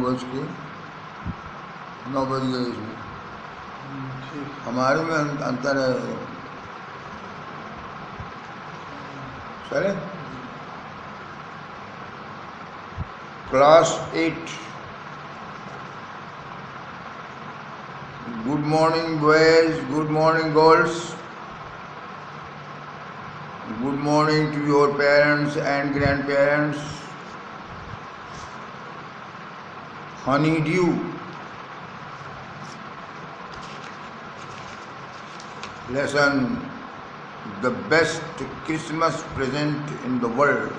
9 बज गए इसमें। हमारे में अंतर है। चले class 8। Good morning boys, good morning girls, good morning to your parents and grandparents. Honeydew lesson, the best Christmas present in the world.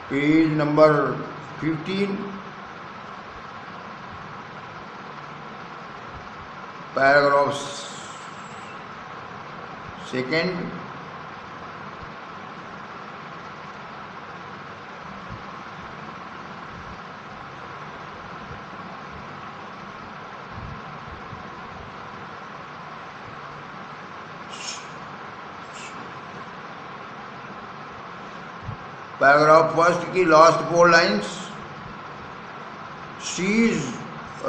Page number 15, paragraph 2nd. Paragraph first की last 4 lines. She is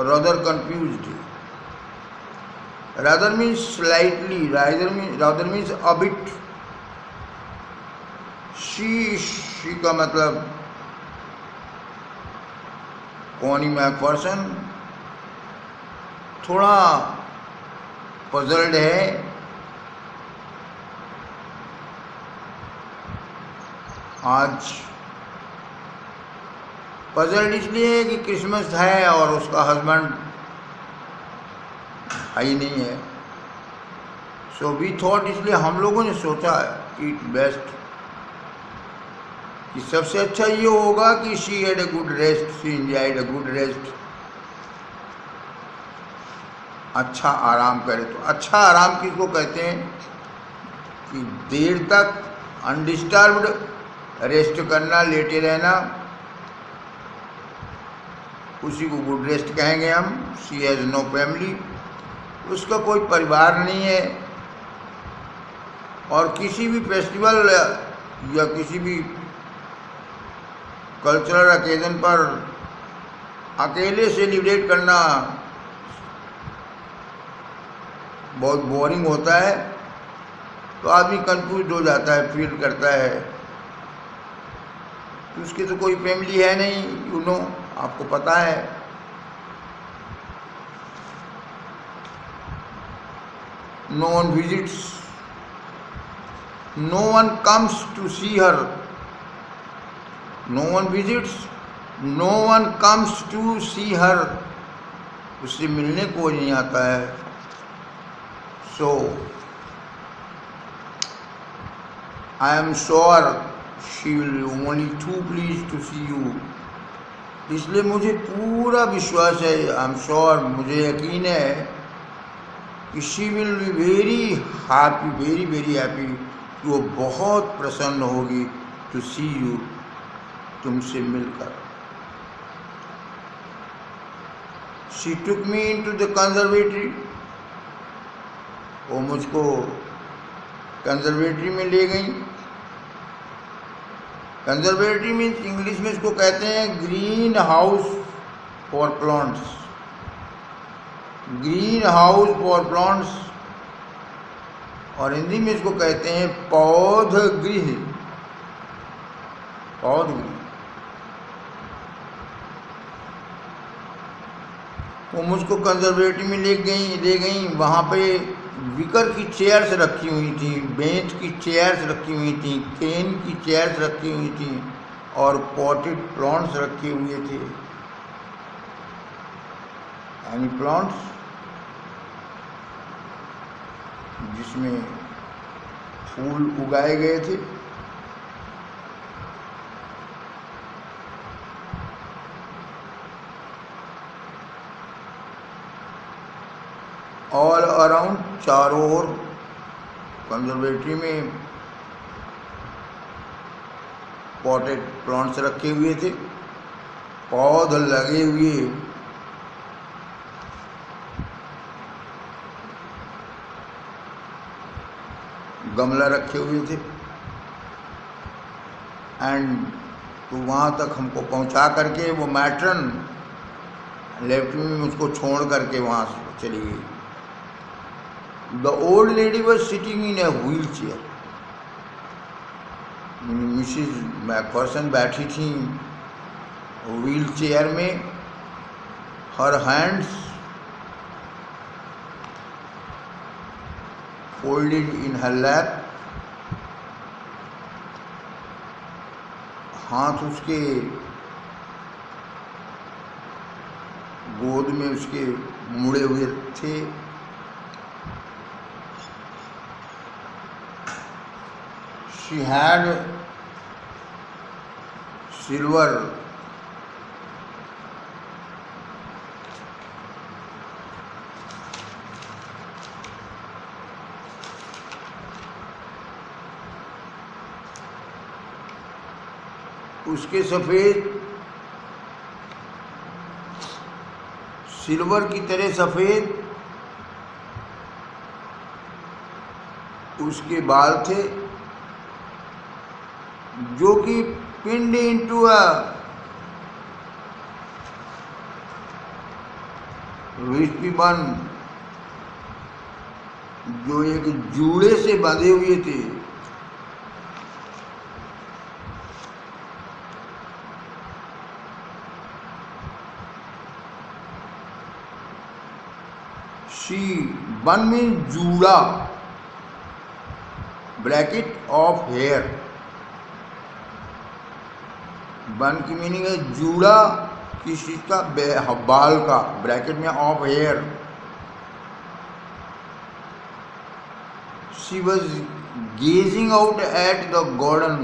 rather confused. Rather means slightly, rather means a bit. She का मतलब Connie Macpherson थोड़ा puzzled है। आज puzzled इसलिए कि Christmas है और उसका हस्बैंड ही नहीं है। सो वी थॉट, इसलिए हम लोगों ने सोचा कि बेस्ट कि सबसे अच्छा ये होगा कि she had a good rest, she enjoyed a good rest. अच्छा आराम करे। तो अच्छा आराम किसको कहते हैं कि देर तक अनडिस्टर्ब्ड रेस्ट करना, लेटे रहना, उसी को गुड रेस्ट कहेंगे हम। शी हैज़ नो फैमिली, उसका कोई परिवार नहीं है और किसी भी फेस्टिवल या किसी भी कल्चरल ओकेजन पर अकेले सेलिब्रेट करना बहुत बोरिंग होता है। तो आदमी कंफ्यूज हो जाता है, फील करता है कि उसकी तो कोई फैमिली है नहीं। यू नो, आपको पता है। No one visits, no one comes to see her. No one visits, no one comes to see her, उससे मिलने कोई नहीं आता है। So I am sure she will only to please to see you. इसलिए मुझे पूरा विश्वास है, आई एम श्योर, मुझे यकीन है कि she will be very happy, very very happy, कि वो बहुत प्रसन्न होगी टू सी यू, तुमसे मिलकर। She took me into the conservatory, वो मुझको कंजर्वेटरी में ले गई। कंजर्वेटरी मीन्स इंग्लिश में इसको कहते हैं green house for plants. Green house for plants, और हिंदी में इसको कहते हैं पौधगृह। पौधगृह। वो मुझको कंजर्वेटरी में ले गई। वहाँ पे विकर की चेयर्स रखी हुई थी, बेंच की चेयर्स रखी हुई थी, केन की चेयर्स रखी हुई थी और पॉटेड प्लांट्स रखे हुए थे। यानी प्लांट्स जिसमें फूल उगाए गए थे। ऑल अराउंड, चारों ओर कंजर्वेटरी में पॉटेड प्लांट्स रखे हुए थे, पौध लगे हुए गमला रखे हुए थे। एंड तो वहाँ तक हमको पहुँचा करके वो मैट्रन लेफ्ट में मुझको छोड़ करके वहाँ से चली गई। The old lady was sitting in a wheel chair. Mrs Macpherson बैठी थी व्हील चेयर में, हर हैंड्स फोल्डेड इन हर लैप, हाथ उसके गोद में उसके मुड़े हुए थे। She had silver उसके सफ़ेद, सिल्वर की तरह सफ़ेद उसके बाल थे, जो कि पिंड इंटू अ रिस्पीबन, जो एक जूड़े से बंधे हुए थे। शी बन में जूड़ा, ब्रैकेट ऑफ हेयर। बन की मीनिंग है जूड़ा किसी का, बाल का, ब्रैकेट में of hair. She was gazing out at the garden,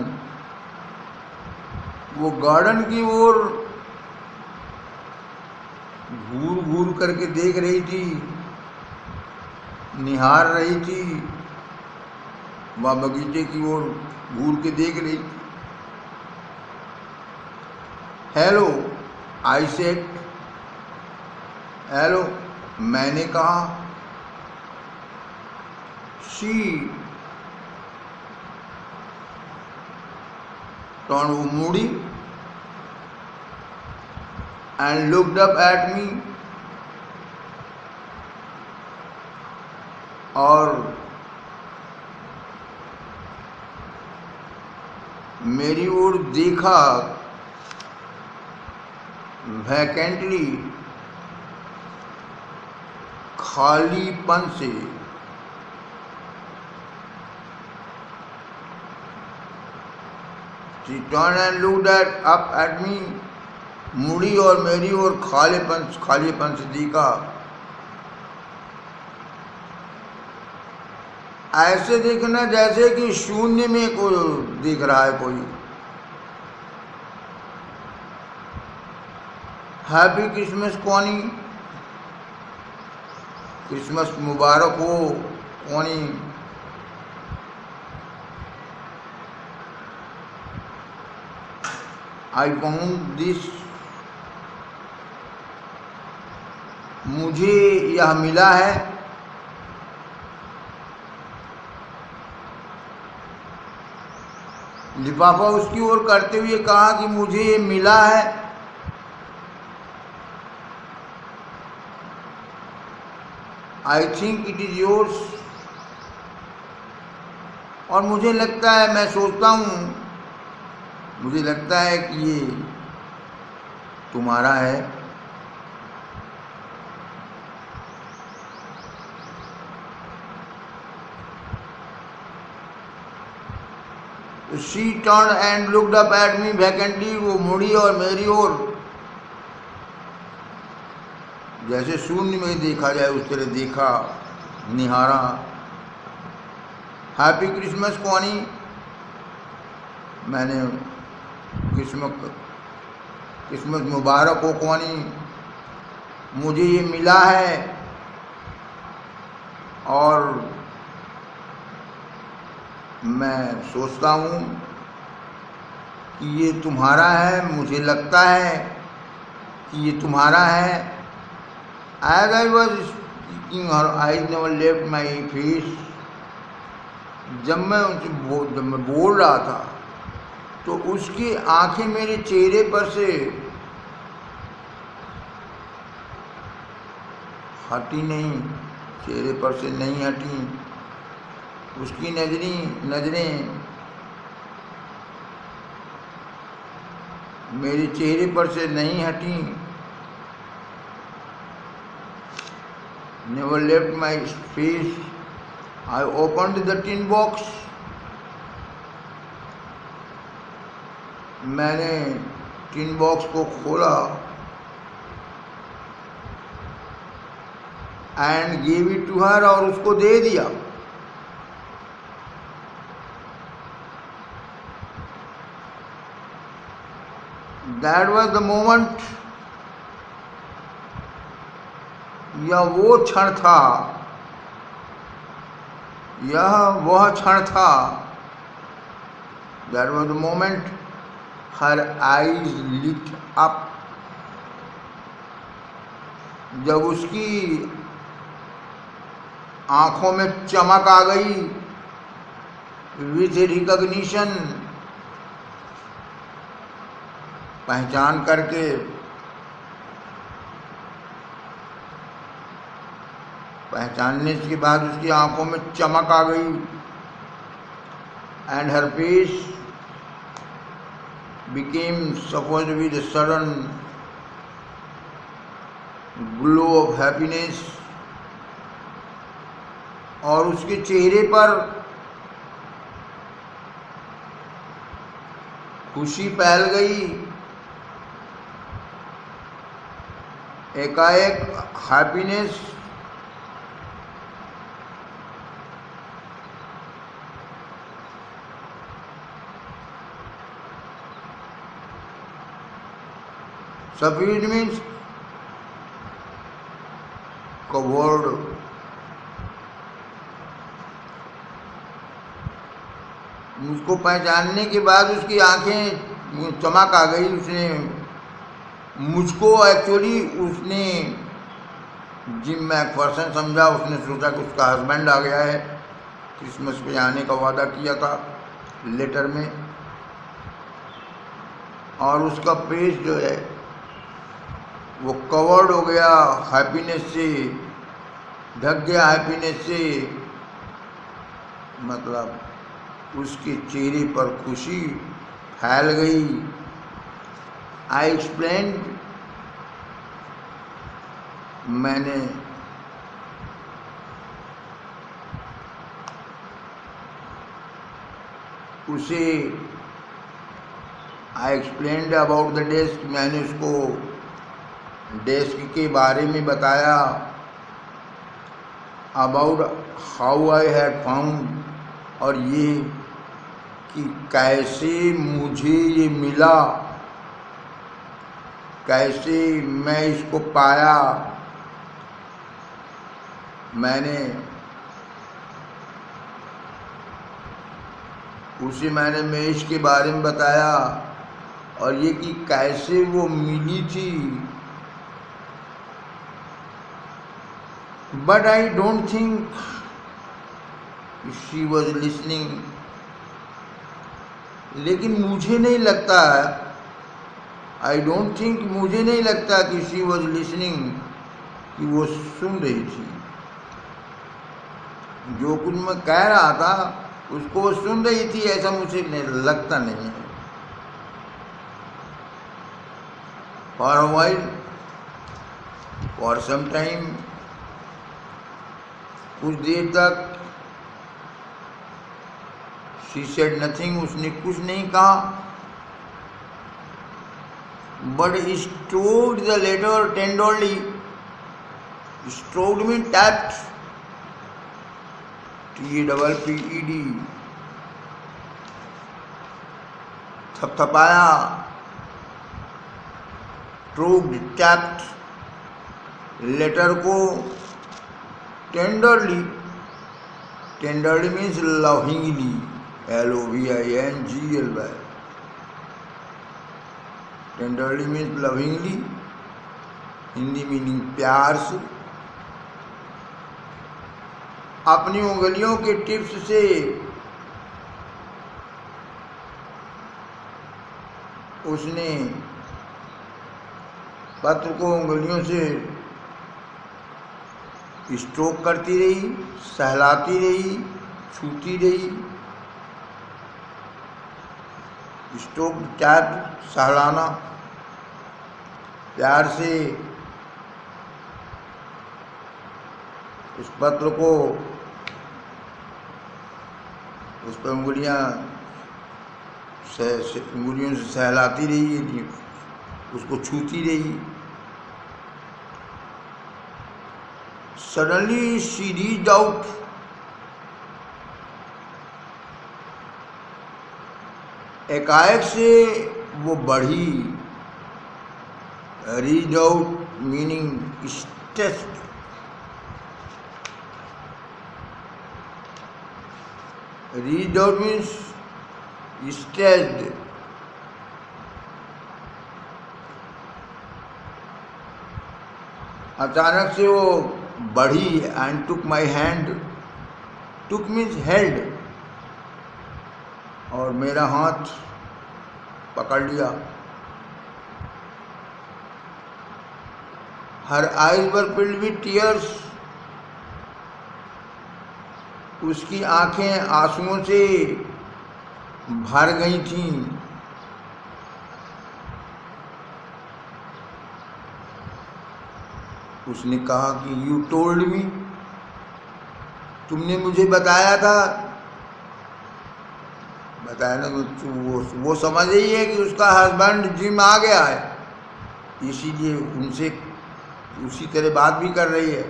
वो गार्डन की ओर घूर घूर करके देख रही थी, निहार रही थी, वह बगीचे की ओर घूर के देख रही थी। हेलो आई सेड, हेलो मैंने कहा। शी टर्न, वो मुड़ी, and looked up at me, और मेरी ओर देखा वैकेंटली, खालीपन से। She turned and looked up at me, मुड़ी और मेरी ओर खालीपन से देखा। ऐसे देखना जैसे कि शून्य में कोई दिख रहा है कोई। हैप्पी क्रिसमस कॉनी, क्रिसमस मुबारक हो कॉनी। आई फाउंड दिस, मुझे यह मिला है। लिफाफा उसकी ओर करते हुए कहा कि मुझे ये मिला है। I think it is yours, और मुझे लगता है, मैं सोचता हूँ, मुझे लगता है कि ये तुम्हारा है। She turned and looked up at me vacantly, वो मुड़ी और मेरी ओर जैसे शून्य में देखा जाए उस तरह देखा, निहारा। हैप्पी क्रिसमस कॉनी, मैंने क्रिसमस मुबारक हो कॉनी, मुझे ये मिला है और मैं सोचता हूँ कि ये तुम्हारा है, मुझे लगता है कि ये तुम्हारा है। As I was speaking, her eyes never left my face. जब मैं बोल रहा था, तो उसकी आंखें मेरे चेहरे पर से हटी नहीं, चेहरे पर से नहीं हटी। उसकी नजरें मेरे चेहरे पर से नहीं हटी। Never left my face. I opened the tin box. मैंने टिन बॉक्स को खोला and give it to her, और उसको दे दिया। दैट वॉज द मोमेंट, यह वो क्षण था, यह वह क्षण था। That was the moment her eyes lit up, जब उसकी आंखों में चमक आ गई, विथ रिकॉग्निशन, पहचान करके, पहचानने के बाद उसकी आंखों में चमक आ गई। And her face became suffused with a sudden glow of happiness, और उसके चेहरे पर खुशी फैल गई। एकाएक हैप्पीनेस सफीड मीन्स कवर्ड, उसको पहचानने के बाद उसकी आंखें चमक आ गई। उसने मुझको, एक्चुअली उसने जिम मैकफर्सन समझा। उसने सोचा कि उसका हस्बैंड आ गया है, क्रिसमस पे आने का वादा किया था लेटर में, और उसका फेस जो है वो कवर्ड हो गया हैप्पीनेस से, ढक गया हैप्पीनेस से। मतलब उसके चेहरे पर खुशी फैल गई। आई एक्सप्लेन, मैंने उसे आई एक्सप्लेन्ड अबाउट द डेस्क, मैंने उसको डेस्क के बारे में बताया। About how I had found, और ये कि कैसे मुझे ये मिला, कैसे मैं इसको पाया। मैंने मेज के बारे में बताया, और ये कि कैसे वो मिली थी। But I don't think she was listening, लेकिन मुझे नहीं लगता, आई डोंट थिंक, मुझे नहीं लगता कि शी वॉज लिसनिंग, कि वो सुन रही थी। जो कुछ मैं कह रहा था उसको वो सुन रही थी, ऐसा मुझे लगता नहीं है। For a while, for some time, कुछ देर तक, शी सेड नथिंग, उसने कुछ नहीं कहा। But stroked the letter tenderly, stroked mean tapped, TAPPED, थपथपाया, स्ट्रोक्ड, टैप्ड, लेटर को tenderly, tenderly means lovingly, LOVINGLY, tenderly means lovingly, Hindi meaning प्यार से। अपनी उंगलियों के टिप्स से उसने पत्र को उंगलियों से स्ट्रोक करती रही, सहलाती रही, छूती रही। स्ट्रोक टैप, सहलाना, प्यार से उस पत्र को उस पर उंगलियों से सहलाती रही, उसको छूती रही। सडनली शी रीच्ड आउट, एकाएक से वो बढ़ी। Reached out meaning stressed. Reached out means stressed. अचानक से वो बढ़ी। And took my hand, took means held, और मेरा हाथ पकड़ लिया। Her eyes were filled with tears, उसकी आंखें आंसुओं से भर गई थीं। उसने कहा कि यू टोल्ड मी, तुमने मुझे बताया था। बताया ना, वो समझ रही है कि उसका हस्बैंड जिम आ गया है, इसीलिए उनसे उसी तरह बात भी कर रही है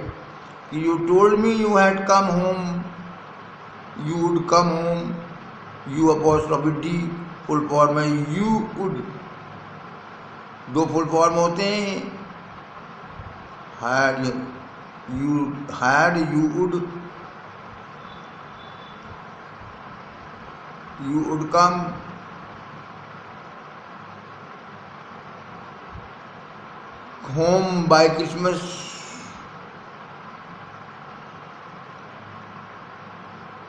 कि you told me you had come home, you would come home. You apostrophe D full form है यू वुड। दो फुल फॉर्म होते हैं, had, you would, you would come। home by Christmas।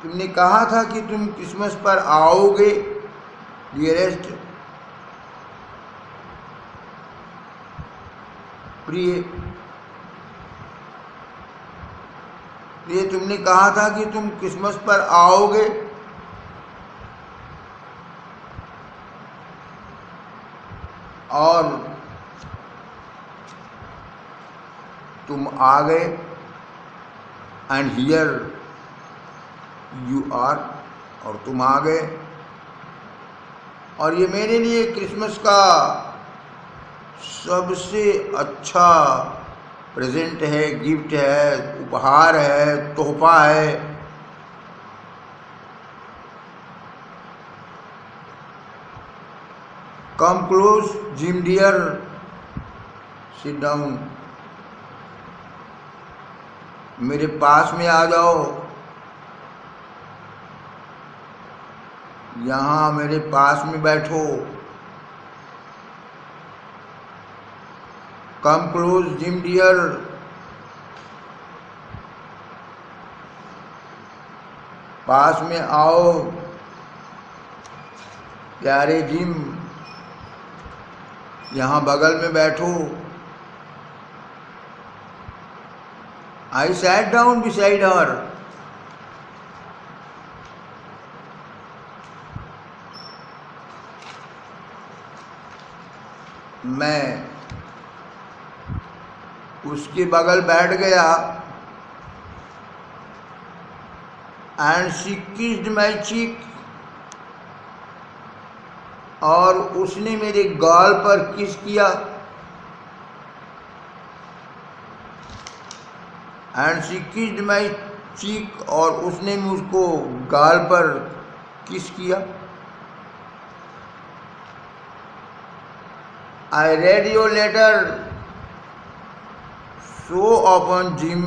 तुमने कहा था कि तुम क्रिसमस पर आओगे डियरेस्ट, प्रिय। प्रिय, तुमने कहा था कि तुम क्रिसमस पर आओगे। और तुम आ गए। एंड हियर यू आर, और तुम आ गए। और ये मेरे लिए क्रिसमस का सबसे अच्छा प्रेजेंट है, गिफ्ट है, उपहार है, तोहफा है। Come close Jim dear, sit down. मेरे पास में आ जाओ, यहाँ मेरे पास में बैठो। कम क्लोज जिम डियर, पास में आओ प्यारे जिम, यहाँ बगल में बैठो। I sat down beside her. मैं उसके बगल बैठ गया। And she kissed my cheek, और उसने मेरे गाल पर किस किया। And she kissed my cheek, और उसने मुझको गाल पर किस किया। I read your letter so often Jim,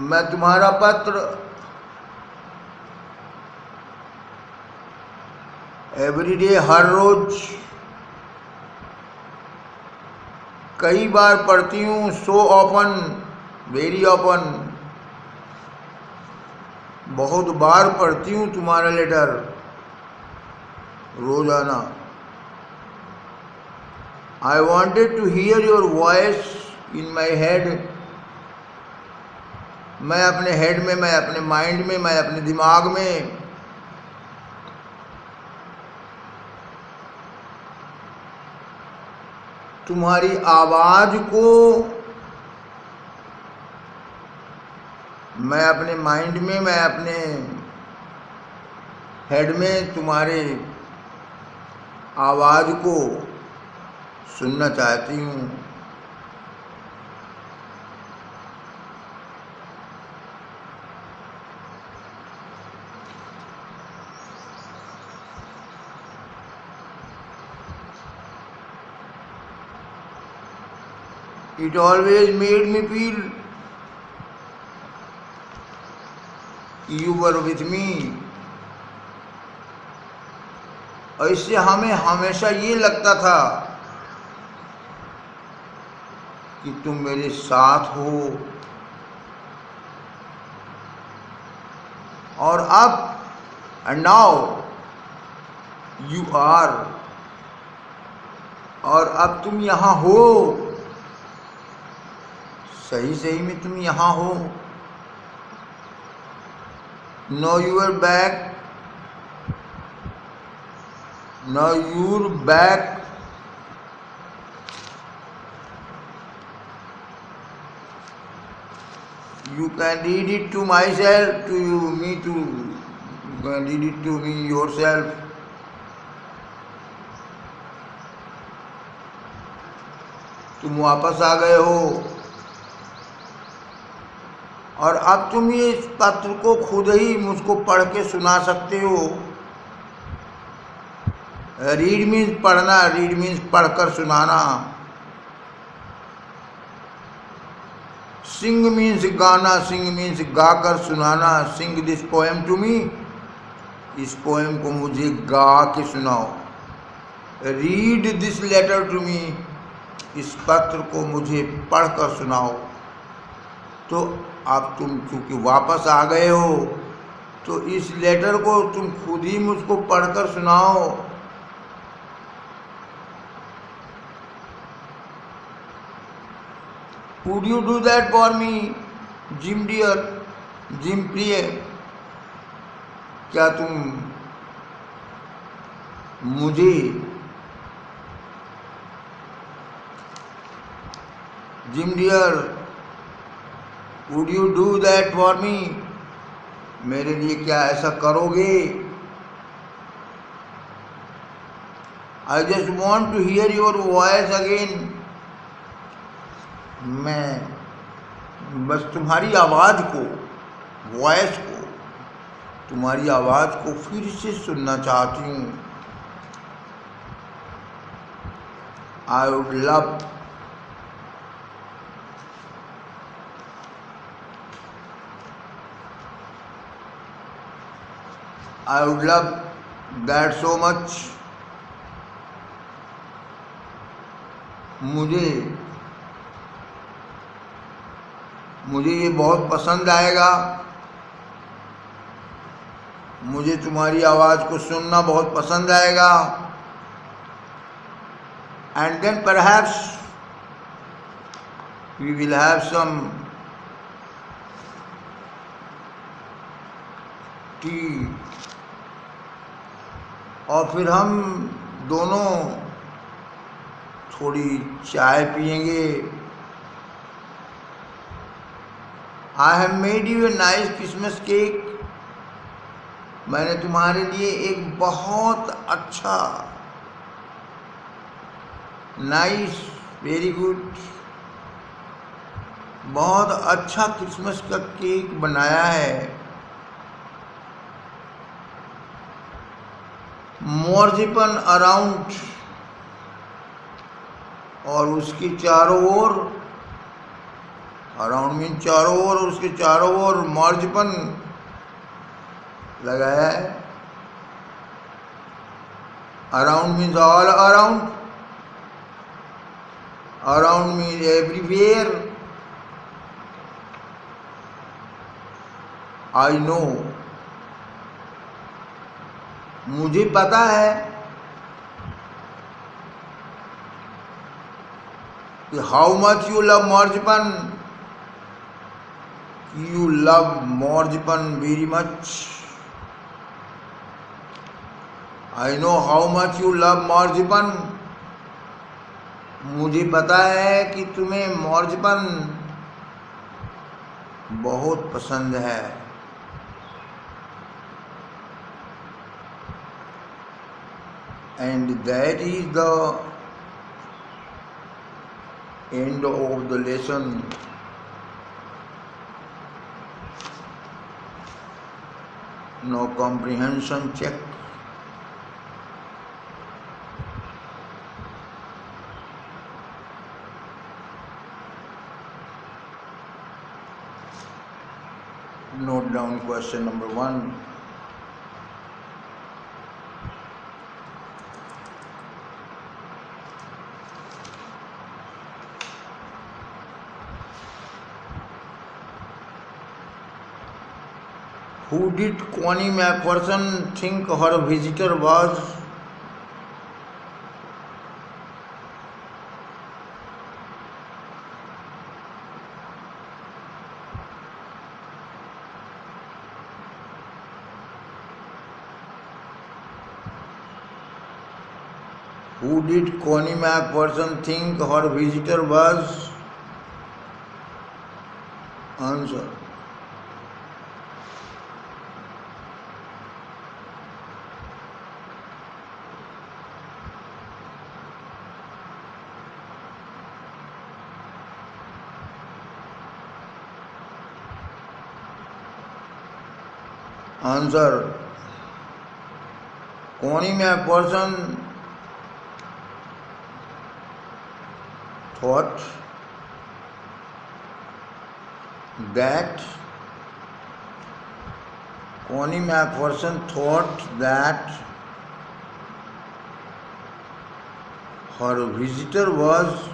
मैं तुम्हारा पत्र एवरीडे, हर रोज कई बार पढ़ती हूँ। सो ऑफन, वेरी ऑफन, बहुत बार पढ़ती हूँ तुम्हारा लेटर रोजाना। I wanted to hear your voice in my head. मैं अपने हेड में, मैं अपने माइंड में, मैं अपने दिमाग में तुम्हारी आवाज को, मैं अपने माइंड में, मैं अपने हेड में तुम्हारे आवाज को सुनना चाहती हूँ। It always made me feel you were with me। और इससे हमें हमेशा ये लगता था कि तुम मेरे साथ हो। और अब एंड नाउ यू आर, और अब तुम यहाँ हो, सही सही में तुम यहाँ हो। No you're back, no you're back, you can read it to myself, to you, me to, you can read it to me yourself। तुम वापस आ गए हो और अब तुम ये इस पत्र को खुद ही मुझको पढ़ के सुना सकते हो। रीड मीन्स पढ़ना, रीड मीन्स पढ़कर सुनाना। सिंग मीन्स गाना, सिंग मीन्स गाकर सुनाना। Sing this poem to me, इस पोएम को मुझे गा के सुनाओ। Read this letter to me, इस पत्र को मुझे पढ़कर सुनाओ। तो अब तुम चूँकि वापस आ गए हो तो इस लेटर को तुम खुद ही मुझको पढ़कर सुनाओ। Would you do that for me, Jim dear, Jim प्रिय? क्या तुम मुझे, Jim dear, would you do that for me? मेरे लिए क्या ऐसा करोगे? I just want to hear your voice again. मैं बस तुम्हारी आवाज़ को, वॉइस को, तुम्हारी आवाज़ को फिर से सुनना चाहती हूँ। I would love, I would love that so much. मुझे ये बहुत पसंद आएगा। मुझे तुम्हारी आवाज़ को सुनना बहुत पसंद आएगा। And then perhaps we will have some tea, और फिर हम दोनों थोड़ी चाय पिएंगे। I have made you a nice Christmas cake. मैंने तुम्हारे लिए एक बहुत अच्छा, नाइस, वेरी गुड, बहुत अच्छा क्रिसमस का केक बनाया है। मॉर्जिपन अराउंड, और उसके चारों ओर, अराउंड मीन चारों ओर, उसके चारों ओर मॉर्जिपन लगाया है। Around means all around, around means everywhere. I know, मुझे पता है कि how much you love marzipan, you love marzipan very much. I know how much you love marzipan, मुझे पता है कि तुम्हें मर्जपन बहुत पसंद है। And that is the end of the lesson. No comprehension check. Note down question number 1. Who did Connie MacPherson think her visitor was? Who did Connie MacPherson think her visitor was? Answer. Answer. Connie MacPherson thought that Connie MacPherson thought that her visitor was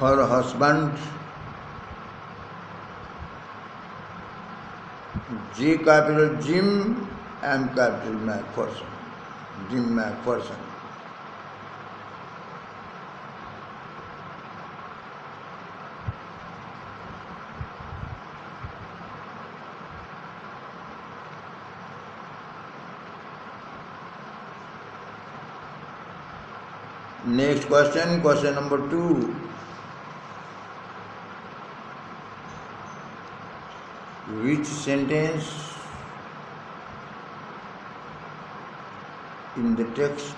her husband, J capital Jim, M capital MacPherson, Jim MacPherson. Next question, question number 2. Which sentence in the text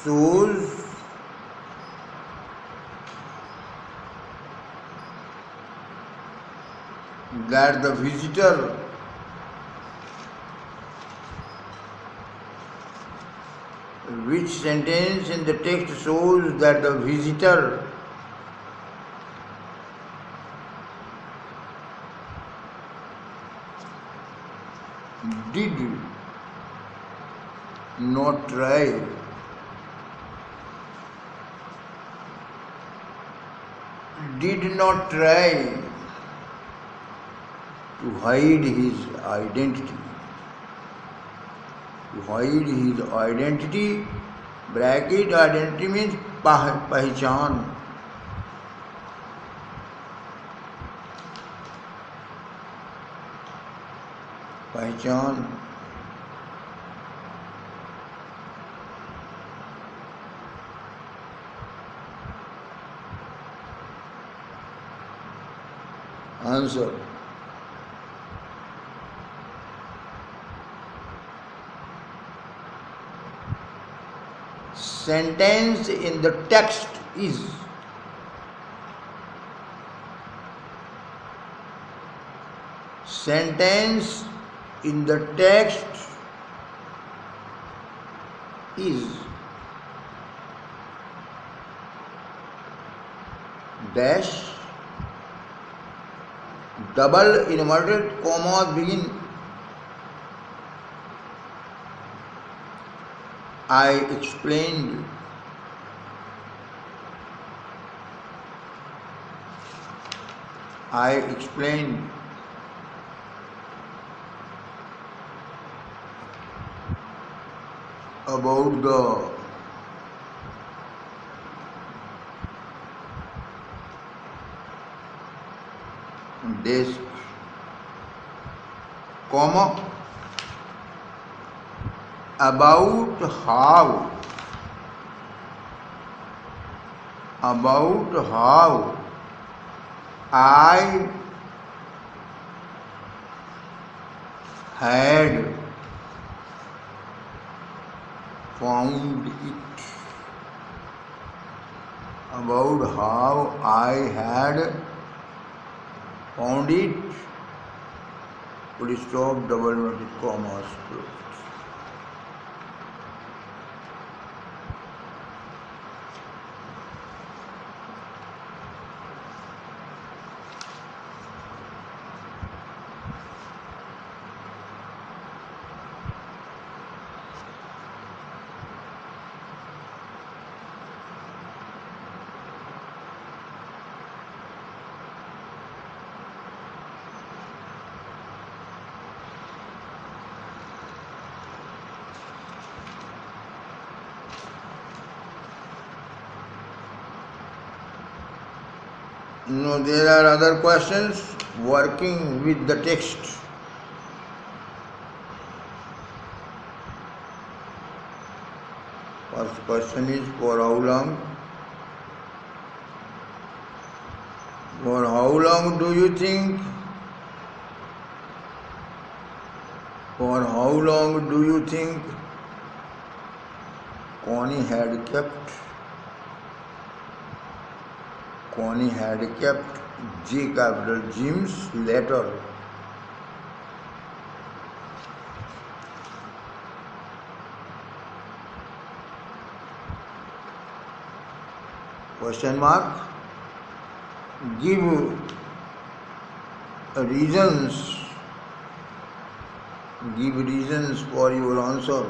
shows that the visitor Which sentence in the text shows that the visitor did not try to hide his identity? To hide his identity, bracket identity means पहचान. पहचान. Answer. Sentence in the text is. Sentence in the text is dash double inverted commas begin. I explained. I explained. About the desk, comma, about how I had found it. About how I had found it. Full stop, double inverted commas closed. No, there are other questions working with the text. First question is for how long? For how long do you think? For how long do you think Connie had kept J capital Jim's letter? Question mark. Give reasons. Give reasons for your answer.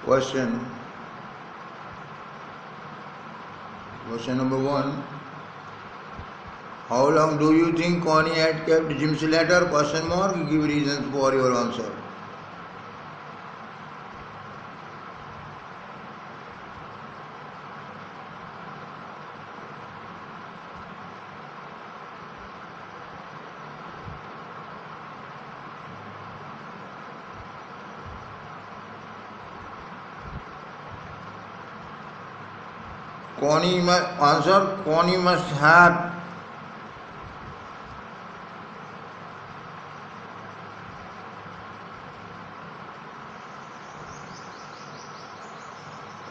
Question number 1. How long do you think Connie had kept Jim's letter? Question mark. Give reasons for your answer.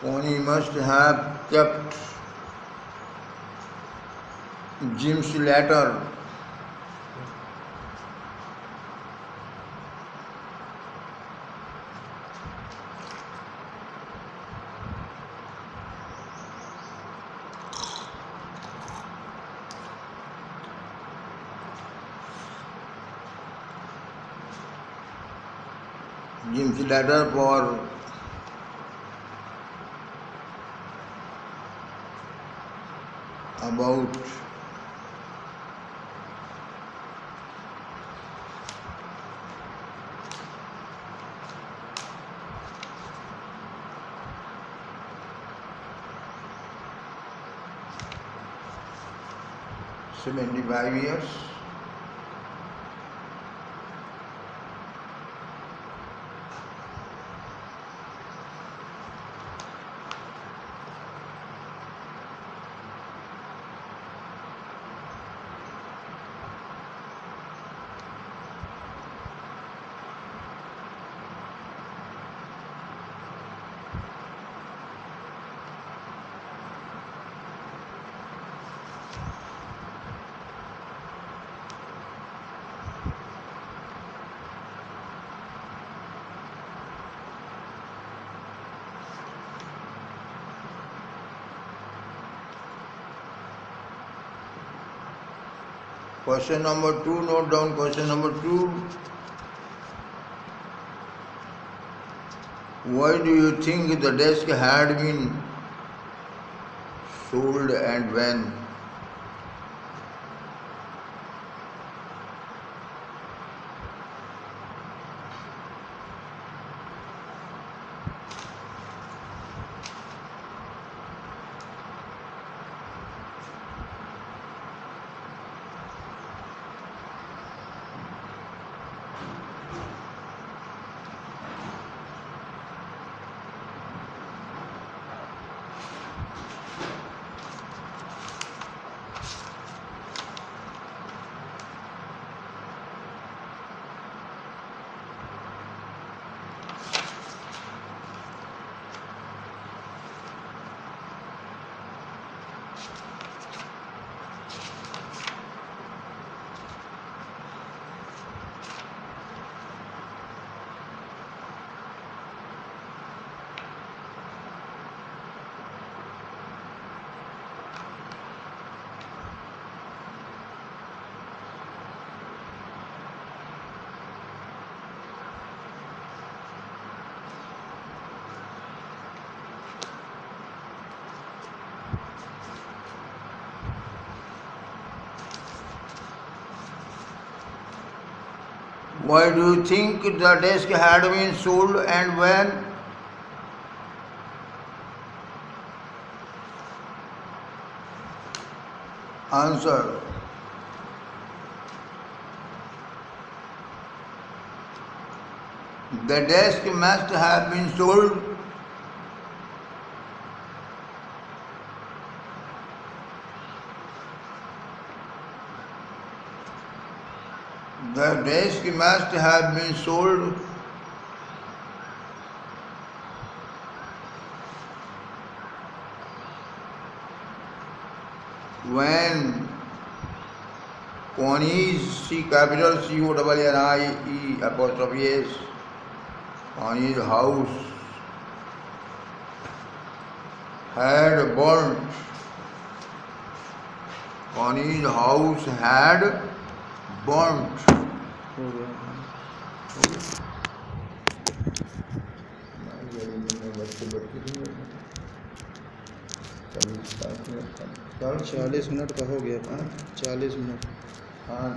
Connie must have kept Jim's letter. Jim's letter for about $75. Question number 2, note down question number 2. Why do you think the desk had been sold and when? Why do you think the desk had been sold and when? Answer. The desk must have been sold when Connie's, C capital CONNIE apostrophe S, Connie's house had burnt. Connie's house had burnt. हो गया चल 40 minute का हो गया था 40 minute हाँ